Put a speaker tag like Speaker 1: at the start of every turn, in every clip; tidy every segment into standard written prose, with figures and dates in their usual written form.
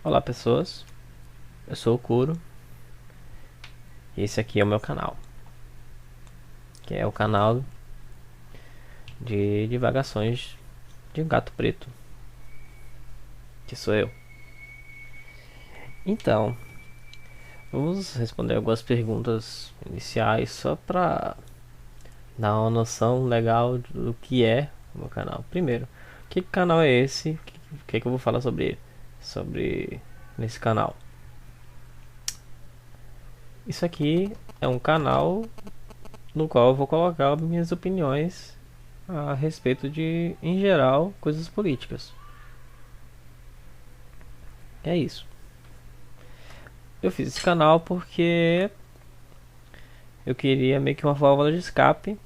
Speaker 1: Olá pessoas, eu sou o Kuro e esse aqui é o meu canal, que é o canal de divagações de um gato preto, que sou eu. Então, vamos responder algumas perguntas iniciais só pra dar uma noção legal do que é o meu canal. Primeiro, que canal é esse? O que eu vou falar sobre ele? Sobre nesse canal. Isso aqui é um canal no qual eu vou colocar minhas opiniões a respeito de, em geral, coisas políticas. É isso. Eu fiz esse canal porque eu queria meio que uma válvula de escape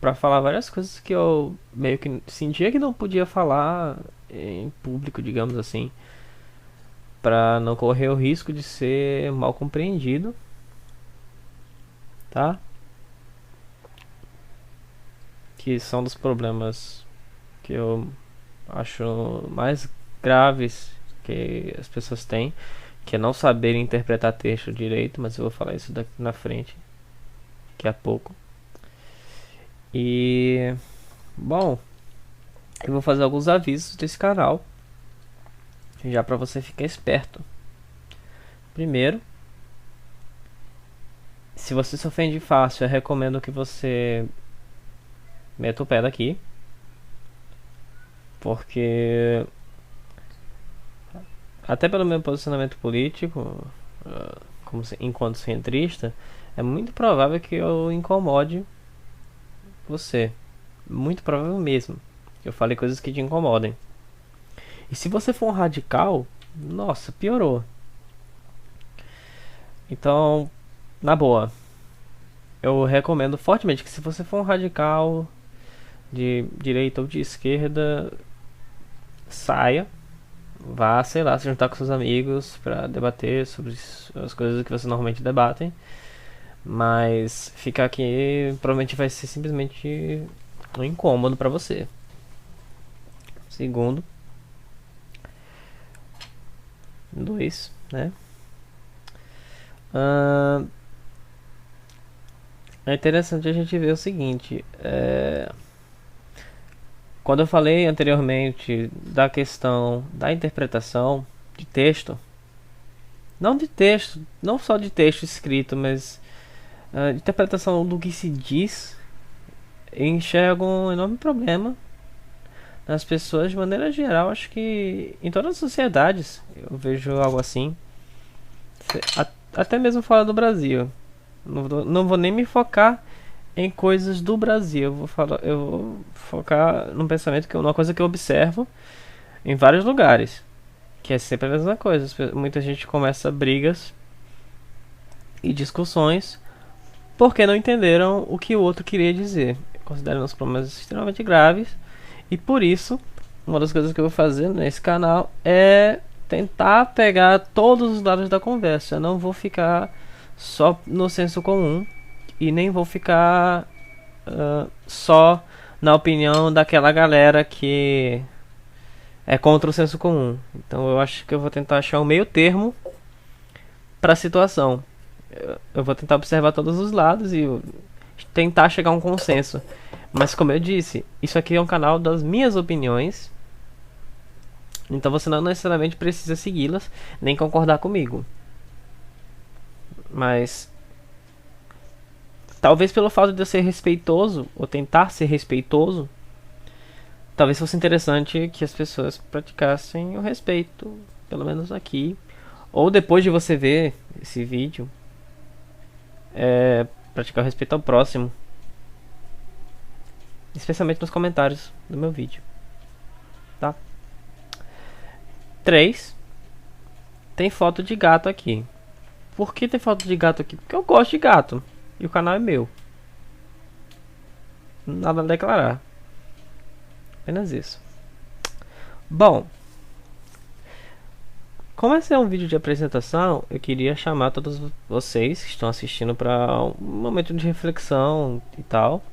Speaker 1: para falar várias coisas que eu meio que sentia que não podia falar em público, digamos assim, para não correr o risco de ser mal compreendido, tá? Que são dos problemas que eu acho mais graves que as pessoas têm, que é não saberem interpretar texto direito, mas eu vou falar isso daqui na frente, daqui a pouco. E bom, eu vou fazer alguns avisos desse canal, já para você ficar esperto. Primeiro, se você se ofende fácil, eu recomendo que você meta o pé daqui, porque até pelo meu posicionamento político, como enquanto centrista, é muito provável que eu incomode você. Muito provável mesmo. Eu falei coisas que te incomodem. E se você for um radical, nossa, piorou. Então, na boa, eu recomendo fortemente que se você for um radical de direita ou de esquerda, saia, vá, sei lá, se juntar com seus amigos para debater sobre as coisas que vocês normalmente debatem. Mas ficar aqui provavelmente vai ser simplesmente um incômodo para você. Segundo, dois, né? É interessante a gente ver o seguinte. Quando eu falei anteriormente da questão da interpretação de texto, não de texto, não só de texto escrito, mas interpretação do que se diz, eu enxergo um enorme problema nas pessoas de maneira geral. Acho que em todas as sociedades eu vejo algo assim, até mesmo fora do Brasil. Não vou nem me focar em coisas do Brasil. Eu vou focar num pensamento que é uma coisa que eu observo em vários lugares, que é sempre a mesma coisa. Muita gente começa brigas e discussões porque não entenderam o que o outro queria dizer. Consideram os problemas extremamente graves e por isso uma das coisas que eu vou fazer nesse canal é tentar pegar todos os lados da conversa. Eu não vou ficar só no senso comum e nem vou ficar só na opinião daquela galera que é contra o senso comum. Então eu acho que eu vou tentar achar um meio termo para a situação. Eu vou tentar observar todos os lados e tentar chegar a um consenso. Mas como eu disse, isso aqui é um canal das minhas opiniões. Então você não necessariamente precisa segui-las, nem concordar comigo. Mas talvez pelo fato de eu ser respeitoso, ou tentar ser respeitoso, talvez fosse interessante que as pessoas praticassem o respeito, pelo menos aqui. Ou depois de você ver esse vídeo, praticar o respeito ao próximo. Especialmente nos comentários do meu vídeo. Tá? 3. Tem foto de gato aqui. Por que tem foto de gato aqui? Porque eu gosto de gato. E o canal é meu. Nada a declarar. Apenas isso. Bom, como esse é um vídeo de apresentação, eu queria chamar todos vocês que estão assistindo para um momento de reflexão e tal.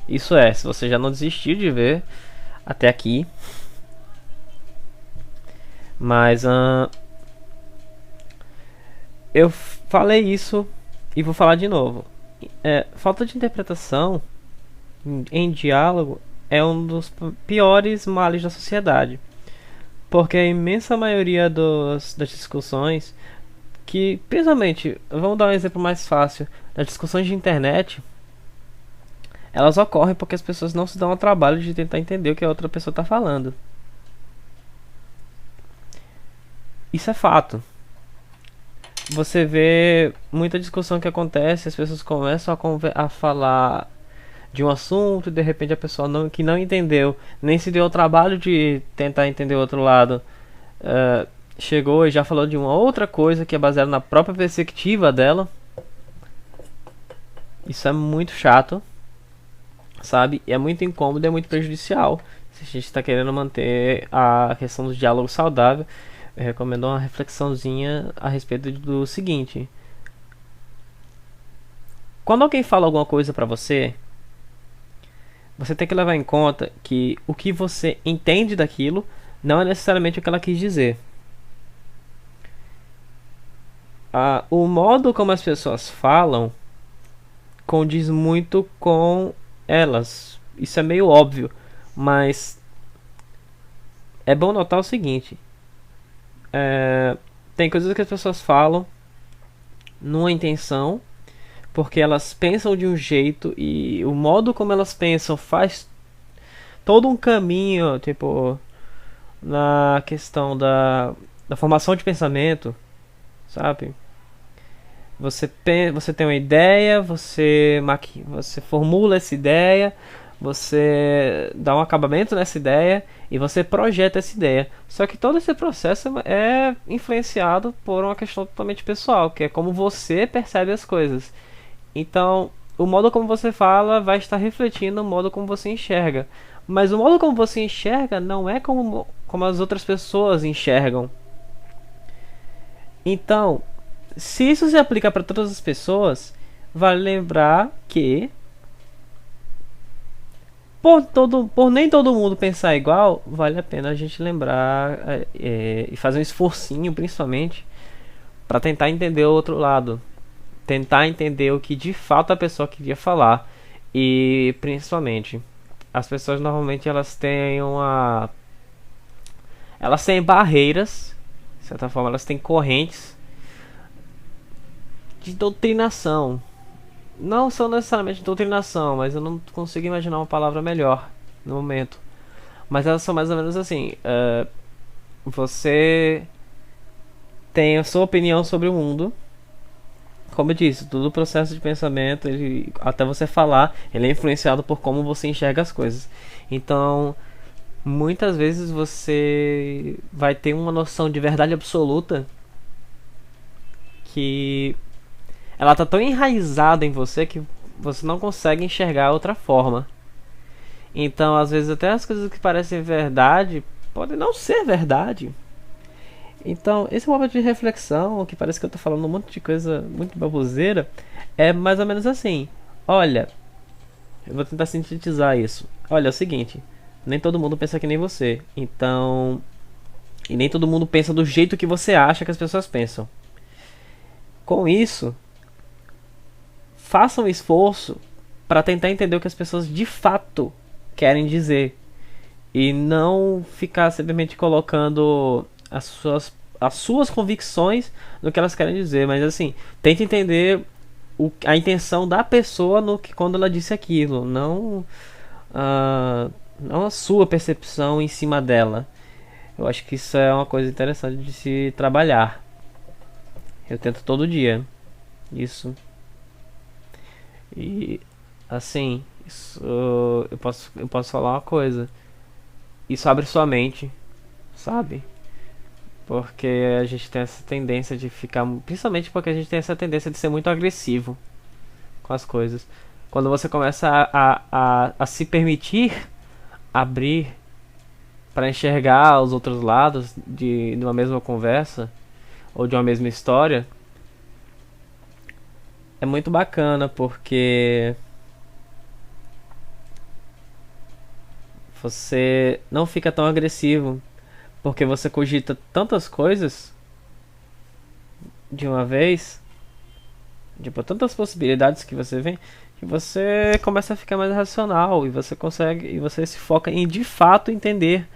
Speaker 1: Isso é, se você já não desistiu de ver até aqui, Mas eu falei isso e vou falar de novo. Falta de interpretação em diálogo é um dos piores males da sociedade. Porque a imensa maioria das discussões, que principalmente, vamos dar um exemplo mais fácil, das discussões de internet, elas ocorrem porque as pessoas não se dão ao trabalho de tentar entender o que a outra pessoa está falando. Isso é fato. Você vê muita discussão que acontece, as pessoas começam a falar de um assunto e de repente a pessoa que não entendeu, nem se deu o trabalho de tentar entender o outro lado, chegou e já falou de uma outra coisa que é baseada na própria perspectiva dela. Isso é muito chato, sabe? E é muito incômodo e é muito prejudicial. Se a gente está querendo manter a questão do diálogo saudável, eu recomendo uma reflexãozinha a respeito do seguinte: quando alguém fala alguma coisa pra você, você tem que levar em conta que o que você entende daquilo não é necessariamente o que ela quis dizer. O modo como as pessoas falam condiz muito com elas. Isso é meio óbvio, mas é bom notar o seguinte: tem coisas que as pessoas falam numa intenção, porque elas pensam de um jeito e o modo como elas pensam faz todo um caminho, tipo, na questão da formação de pensamento, sabe? Você tem uma ideia, você formula essa ideia, você dá um acabamento nessa ideia e você projeta essa ideia. Só que todo esse processo é influenciado por uma questão totalmente pessoal, que é como você percebe as coisas. Então, o modo como você fala vai estar refletindo o modo como você enxerga. Mas o modo como você enxerga não é como as outras pessoas enxergam. Então, se isso se aplica para todas as pessoas, vale lembrar que por nem todo mundo pensar igual, vale a pena a gente lembrar e fazer um esforcinho, principalmente, para tentar entender o outro lado, tentar entender o que de fato a pessoa queria falar. E principalmente, as pessoas normalmente elas têm barreiras, de certa forma elas têm correntes de doutrinação. Não são necessariamente doutrinação, mas eu não consigo imaginar uma palavra melhor no momento. Mas elas são mais ou menos assim: você tem a sua opinião sobre o mundo. Como eu disse, todo o processo de pensamento, até você falar, ele é influenciado por como você enxerga as coisas. Então, muitas vezes você vai ter uma noção de verdade absoluta que ela tá tão enraizada em você que você não consegue enxergar outra forma. Então, às vezes, até as coisas que parecem verdade podem não ser verdade. Então, esse momento de reflexão, que parece que eu tô falando um monte de coisa muito baboseira, é mais ou menos assim: olha, eu vou tentar sintetizar isso. Olha, é o seguinte, nem todo mundo pensa que nem você. Então, e nem todo mundo pensa do jeito que você acha que as pessoas pensam. Com isso, faça um esforço para tentar entender o que as pessoas de fato querem dizer e não ficar simplesmente colocando as suas convicções no que elas querem dizer, mas assim, tente entender a intenção da pessoa no que quando ela disse aquilo, não a sua percepção em cima dela. Eu acho que isso é uma coisa interessante de se trabalhar. Eu tento todo dia isso. E assim, isso, eu posso falar uma coisa. Isso abre sua mente, sabe? Porque a gente tem essa tendência de ficar. Principalmente porque a gente tem essa tendência de ser muito agressivo com as coisas. Quando você começa a se permitir abrir para enxergar os outros lados de uma mesma conversa ou de uma mesma história, é muito bacana porque você não fica tão agressivo. Porque você cogita tantas coisas de uma vez, tipo, tantas possibilidades que você vê, que você começa a ficar mais racional e você consegue, e você se foca em de fato entender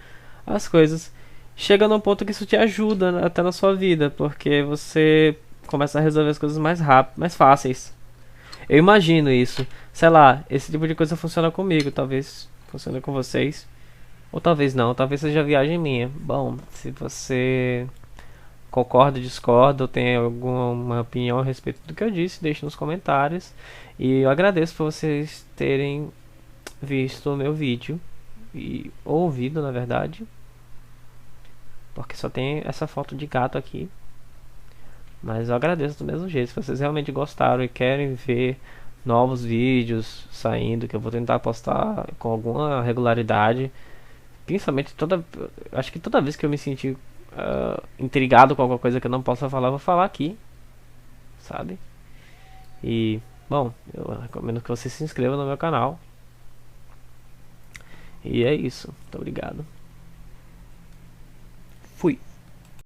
Speaker 1: as coisas. Chega num ponto que isso te ajuda até na sua vida, porque você começa a resolver as coisas mais rápido, mais fáceis. Eu imagino isso. Sei lá, esse tipo de coisa funciona comigo, talvez funcione com vocês. Ou talvez não, talvez seja viagem minha. Bom, se você concorda, discorda ou tem alguma opinião a respeito do que eu disse, deixe nos comentários. E eu agradeço por vocês terem visto o meu vídeo e ouvido, na verdade, porque só tem essa foto de gato aqui. Mas eu agradeço do mesmo jeito. Se vocês realmente gostaram e querem ver novos vídeos saindo, que eu vou tentar postar com alguma regularidade, principalmente acho que toda vez que eu me sentir intrigado com alguma coisa que eu não possa falar, eu vou falar aqui, sabe? E, bom, eu recomendo que você se inscreva no meu canal. E é isso. Muito obrigado. Fui.